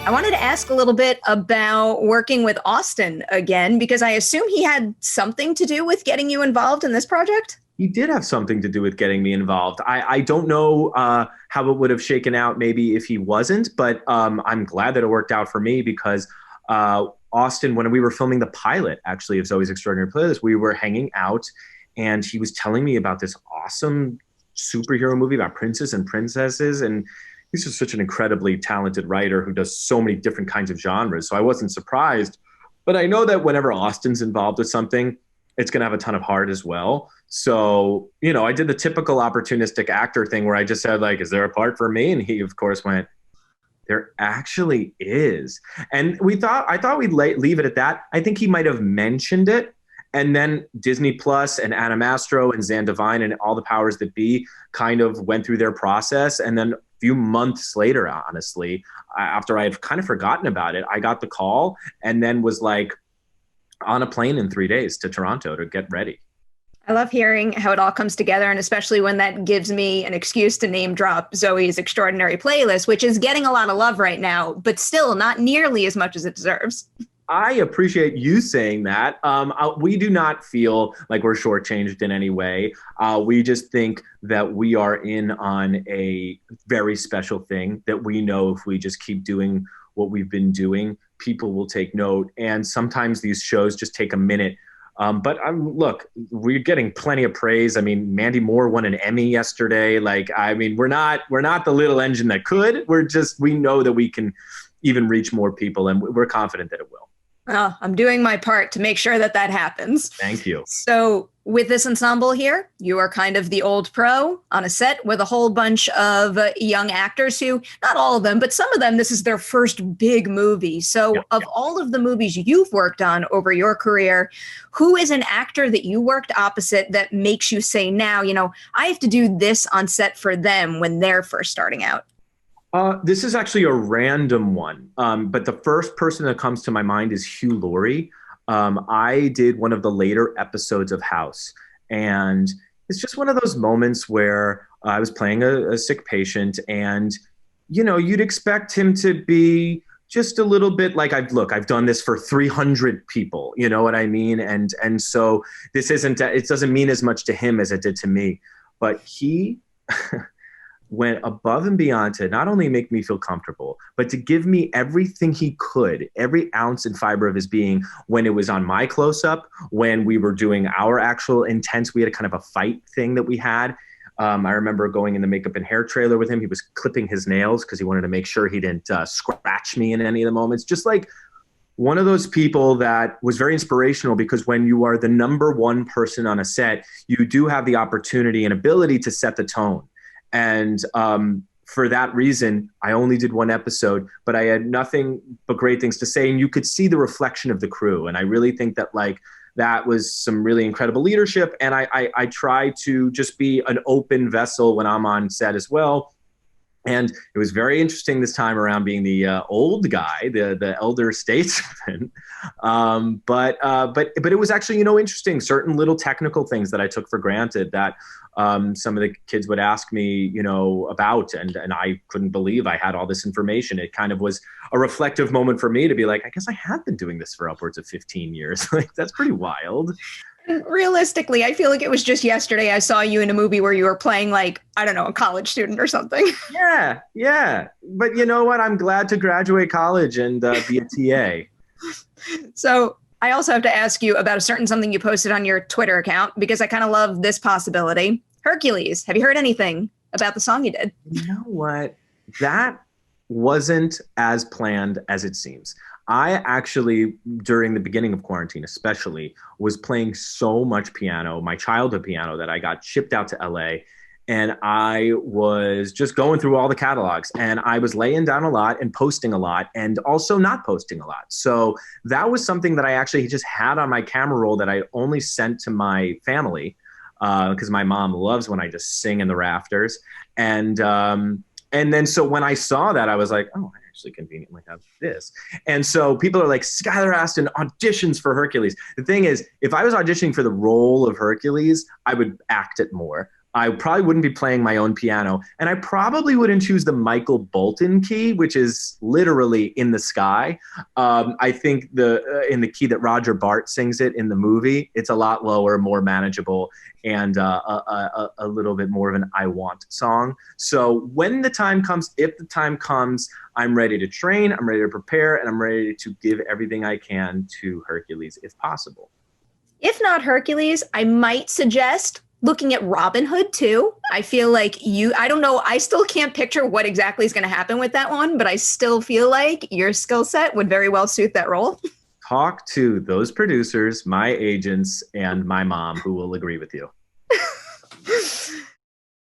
I wanted to ask a little bit about working with Austin again, because I assume he had something to do with getting you involved in this project. He did have something to do with getting me involved. I don't know how it would have shaken out maybe if he wasn't, but I'm glad that it worked out for me because Austin, when we were filming the pilot, actually, of Zoe's Extraordinary Playlist, we were hanging out and he was telling me about this awesome superhero movie about princes and princesses. And he's just such an incredibly talented writer who does so many different kinds of genres. So I wasn't surprised. But I know that whenever Austin's involved with something, it's going to have a ton of heart as well. So, I did the typical opportunistic actor thing where I just said, like, is there a part for me? And he, of course, went, there actually is. And I thought we'd leave it at that. I think he might have mentioned it. And then Disney Plus and Anna Mastro and Zan Devine and all the powers that be kind of went through their process. And then a few months later, honestly, after I had kind of forgotten about it, I got the call and then was like on a plane in 3 days to Toronto to get ready. I love hearing how it all comes together, and especially when that gives me an excuse to name drop Zoe's Extraordinary Playlist, which is getting a lot of love right now, but still not nearly as much as it deserves. I appreciate you saying that. We do not feel like we're shortchanged in any way. We just think that we are in on a very special thing that we know if we just keep doing what we've been doing, people will take note. And sometimes these shows just take a minute. But look, we're getting plenty of praise. I mean, Mandy Moore won an Emmy yesterday. We're not the little engine that could. We know that we can even reach more people, and we're confident that it will. Well, I'm doing my part to make sure that happens. Thank you. So with this ensemble here, you are kind of the old pro on a set with a whole bunch of young actors who, not all of them, but some of them, this is their first big movie. So of all of the movies you've worked on over your career, who is an actor that you worked opposite that makes you say now, I have to do this on set for them when they're first starting out? This is actually a random one, but the first person that comes to my mind is Hugh Laurie. I did one of the later episodes of House, and it's just one of those moments where I was playing a sick patient, and you'd expect him to be just a little bit like, I've done this for 300 people, you know what I mean? And so it doesn't mean as much to him as it did to me, but he went above and beyond to not only make me feel comfortable, but to give me everything he could, every ounce and fiber of his being when it was on my close-up, when we were doing our actual intense, we had a kind of a fight thing that we had. I remember going in the makeup and hair trailer with him. He was clipping his nails because he wanted to make sure he didn't scratch me in any of the moments. Just like one of those people that was very inspirational, because when you are the number one person on a set, you do have the opportunity and ability to set the tone. And for that reason, I only did one episode, but I had nothing but great things to say. And you could see the reflection of the crew. And I really think that that was some really incredible leadership. And I try to just be an open vessel when I'm on set as well. And it was very interesting this time around being the old guy, the elder statesman. But it was actually, interesting, certain little technical things that I took for granted that some of the kids would ask me, about, and I couldn't believe I had all this information. It kind of was a reflective moment for me to be like, I guess I have been doing this for upwards of 15 years. That's pretty wild. Realistically, I feel like it was just yesterday I saw you in a movie where you were playing a college student or something. Yeah. But you know what? I'm glad to graduate college and be a TA. So I also have to ask you about a certain something you posted on your Twitter account, because I kind of love this possibility. Hercules. Have you heard anything about the song you did? You know what? That wasn't as planned as it seems. I actually, during the beginning of quarantine especially, was playing so much piano, my childhood piano, that I got shipped out to LA. And I was just going through all the catalogs, and I was laying down a lot and posting a lot, and also not posting a lot. So that was something that I actually just had on my camera roll that I only sent to my family, because my mom loves when I just sing in the rafters. And then so when I saw that, I was like, oh, I actually conveniently have this. And so people are like, Skylar Astin auditions for Hercules. The thing is, if I was auditioning for the role of Hercules, I would act it more. I probably wouldn't be playing my own piano, and I probably wouldn't choose the Michael Bolton key, which is literally in the sky. I think in the key that Roger Bart sings it in the movie, it's a lot lower, more manageable, and a little bit more of an I want song. So when the time comes, if the time comes, I'm ready to train, I'm ready to prepare, and I'm ready to give everything I can to Hercules if possible. If not Hercules, I might suggest looking at Robin Hood too. I feel like I don't know, I still can't picture what exactly is going to happen with that one, but I still feel like your skill set would very well suit that role. Talk to those producers, my agents, and my mom, who will agree with you.